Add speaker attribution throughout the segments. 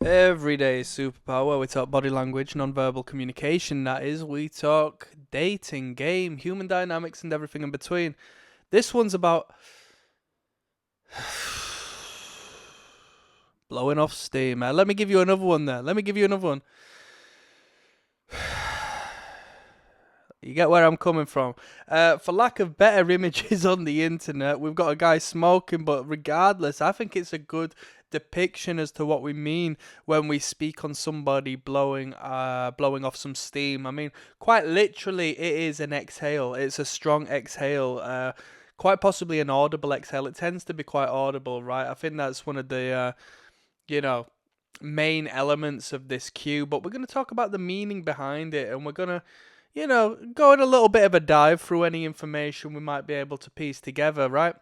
Speaker 1: Everyday superpower. We talk body language, non-verbal communication. That is, we talk dating, game, human dynamics, and everything in between. This one's about blowing off steam. Let me give you another one there. Let me give you another one. You get where I'm coming from. For lack of better images on the internet, we've got a guy smoking, but regardless, I think it's a good depiction as to what we mean when we speak on somebody blowing off some steam. I mean, quite literally, it is an exhale. It's a strong exhale. Quite possibly an audible exhale. It tends to be quite audible, right? I think that's one of the you know main elements of this cue. But we're going to talk about the meaning behind it, and we're going to go in a little bit of a dive through any information we might be able to piece together, right?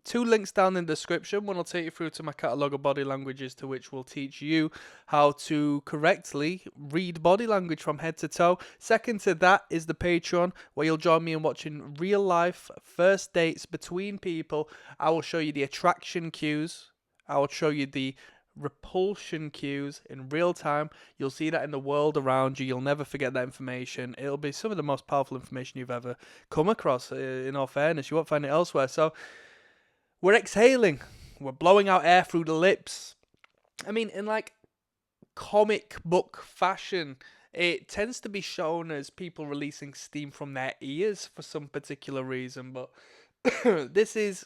Speaker 1: Two links down in the description. One will take you through to my catalogue of body languages, to which will teach you how to correctly read body language from head to toe. Second to that is the Patreon, where you'll join me in watching real life first dates between people. I will show you the attraction cues. I will show you the repulsion cues in real time. You'll see that in the world around you. You'll never forget that information. It'll be some of the most powerful information you've ever come across, in all fairness. You won't find it elsewhere. So we're exhaling. We're blowing out air through the lips. I mean, in like comic book fashion, it tends to be shown as people releasing steam from their ears for some particular reason. But this is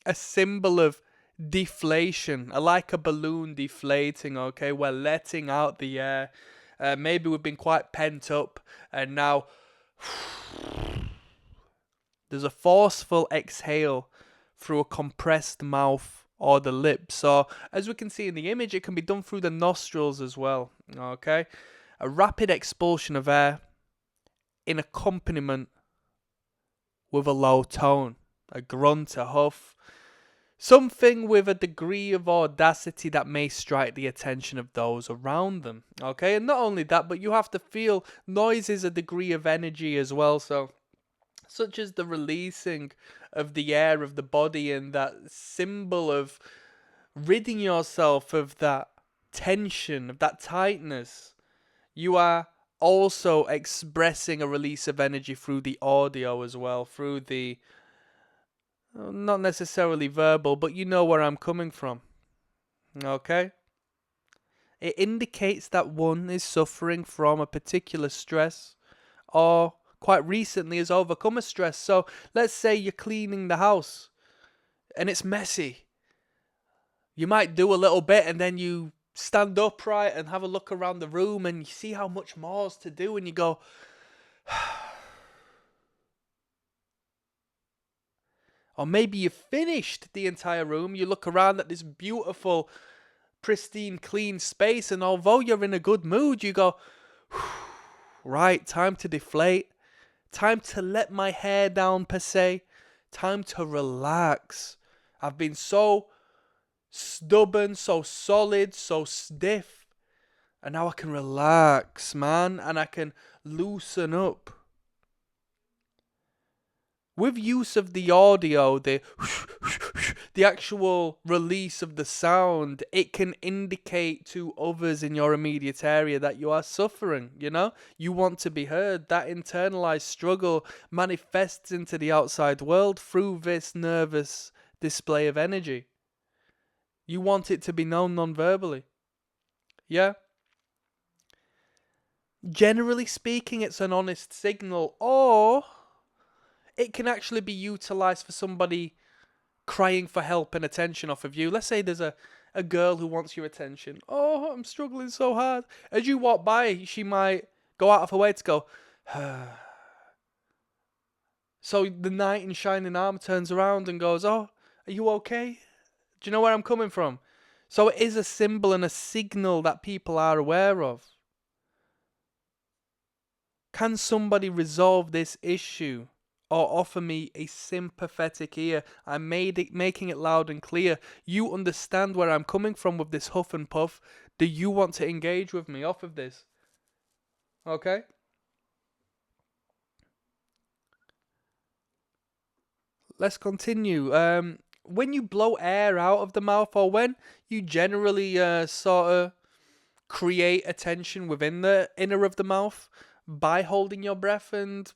Speaker 1: a symbol of deflation, like a balloon deflating. Okay, we're letting out the air. Maybe we've been quite pent up, and now there's a forceful exhale through a compressed mouth or the lips. So as we can see in the image, it can be done through the nostrils as well. Okay, a rapid expulsion of air in accompaniment with a low tone, a grunt, a huff. Something with a degree of audacity that may strike the attention of those around them. Okay, and not only that, but you have to feel noise is a degree of energy as well. So, such as the releasing of the air of the body and that symbol of ridding yourself of that tension, of that tightness. You are also expressing a release of energy through the audio as well, through the not necessarily verbal, but you know where I'm coming from. Okay? It indicates that one is suffering from a particular stress or quite recently has overcome a stress. So let's say you're cleaning the house and it's messy. You might do a little bit and then you stand upright and have a look around the room and you see how much more is to do and you go, or maybe you've finished the entire room. You look around at this beautiful, pristine, clean space, and although you're in a good mood, you go, right, time to deflate. Time to let my hair down, per se. Time to relax. I've been so stubborn, so solid, so stiff. And now I can relax, man, and I can loosen up. With use of the audio, the actual release of the sound, it can indicate to others in your immediate area that you are suffering, You want to be heard. That internalized struggle manifests into the outside world through this nervous display of energy. You want it to be known non-verbally. Yeah? Generally speaking, it's an honest signal, or it can actually be utilized for somebody crying for help and attention off of you. Let's say there's a girl who wants your attention. Oh, I'm struggling so hard. As you walk by, she might go out of her way to go, so the knight in shining armor turns around and goes, oh, are you okay? Do you know where I'm coming from? So it is a symbol and a signal that people are aware of. Can somebody resolve this issue? Or offer me a sympathetic ear? I'm making it loud and clear. You understand where I'm coming from with this huff and puff. Do you want to engage with me off of this? Okay? Let's continue. When you blow air out of the mouth, or when you generally sort of create a tension within the inner of the mouth by holding your breath and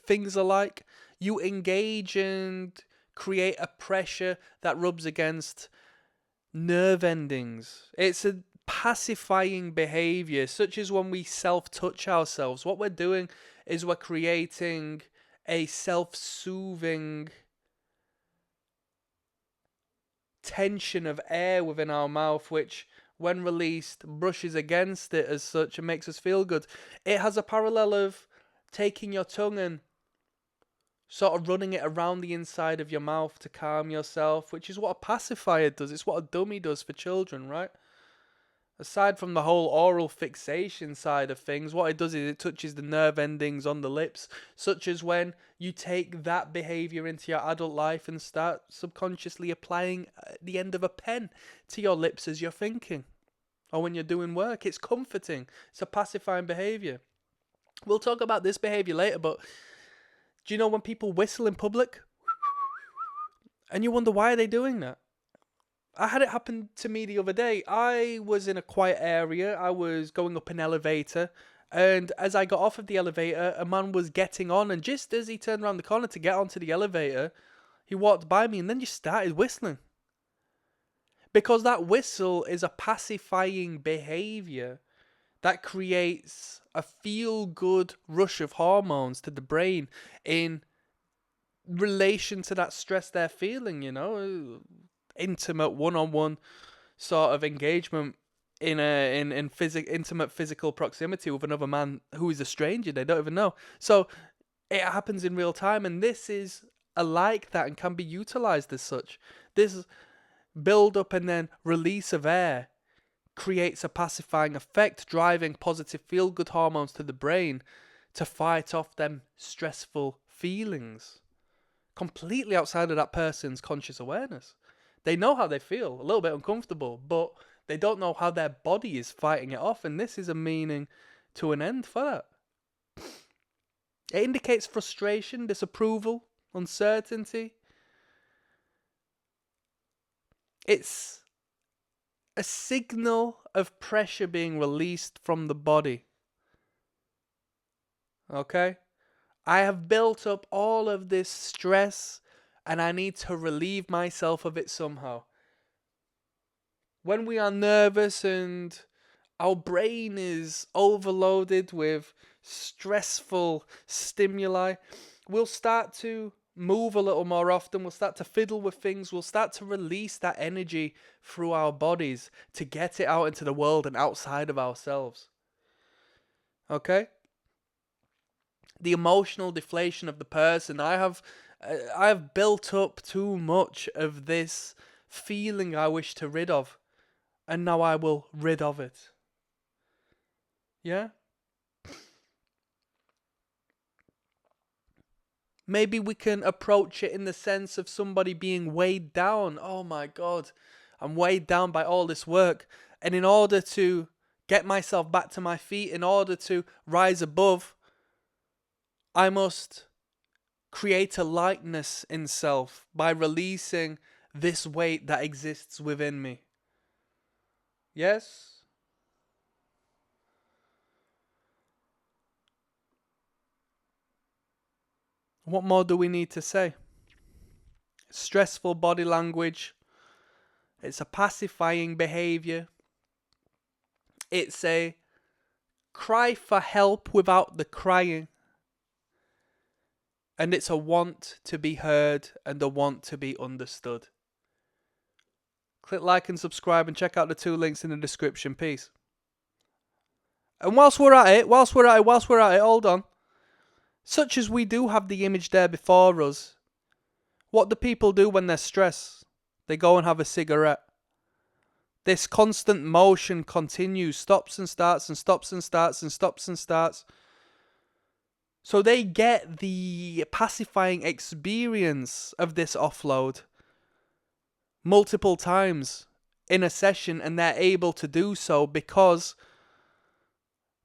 Speaker 1: things alike. You engage and create a pressure that rubs against nerve endings. It's a pacifying behavior, such as when we self-touch ourselves. What we're doing is we're creating a self-soothing tension of air within our mouth, which when released brushes against it as such and makes us feel good. It has a parallel of taking your tongue and sort of running it around the inside of your mouth to calm yourself, which is what a pacifier does. It's what a dummy does for children, right? Aside from the whole oral fixation side of things, what it does is it touches the nerve endings on the lips, such as when you take that behavior into your adult life and start subconsciously applying the end of a pen to your lips as you're thinking, or when you're doing work. It's comforting. It's a pacifying behavior. We'll talk about this behavior later, but do you know when people whistle in public? And you wonder, why are they doing that? I had it happen to me the other day. I was in a quiet area. I was going up an elevator. And as I got off of the elevator, a man was getting on. And just as he turned around the corner to get onto the elevator, he walked by me and then just started whistling. Because that whistle is a pacifying behavior that creates a feel-good rush of hormones to the brain in relation to that stress they're feeling, you know. Intimate one-on-one sort of engagement in intimate physical proximity with another man who is a stranger they don't even know. So it happens in real time, and this is like that and can be utilized as such. This build up and then release of air creates a pacifying effect, driving positive feel-good hormones to the brain to fight off them stressful feelings completely outside of that person's conscious awareness. They know how they feel, a little bit uncomfortable, but they don't know how their body is fighting it off, and this is a meaning to an end for that. It indicates frustration, disapproval, uncertainty. It's a signal of pressure being released from the body. Okay? I have built up all of this stress and I need to relieve myself of it somehow. When we are nervous and our brain is overloaded with stressful stimuli, we'll start to move a little more often. We'll start to fiddle with things. We'll start to release that energy through our bodies to get it out into the world and outside of ourselves. Okay? The emotional deflation of the person. I have built up too much of this feeling I wish to rid of, and now I will rid of it. Yeah? Maybe we can approach it in the sense of somebody being weighed down. Oh my God, I'm weighed down by all this work. And in order to get myself back to my feet, in order to rise above, I must create a lightness in self by releasing this weight that exists within me. Yes? What more do we need to say? Stressful body language. It's a pacifying behavior. It's a cry for help without the crying. And it's a want to be heard and a want to be understood. Click like and subscribe and check out the 2 links in the description. Peace. And whilst we're at it, hold on. Such as we do have the image there before us, what do people do when they're stressed? They go and have a cigarette. This constant motion continues, stops and starts and stops and starts and stops and starts. So they get the pacifying experience of this offload multiple times in a session, and they're able to do so because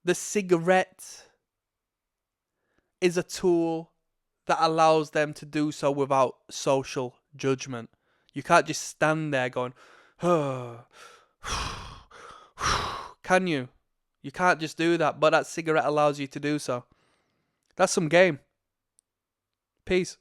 Speaker 1: the cigarette is a tool that allows them to do so without social judgment. You can't just stand there going, oh, can you? You can't just do that, but that cigarette allows you to do so. That's some game. Peace.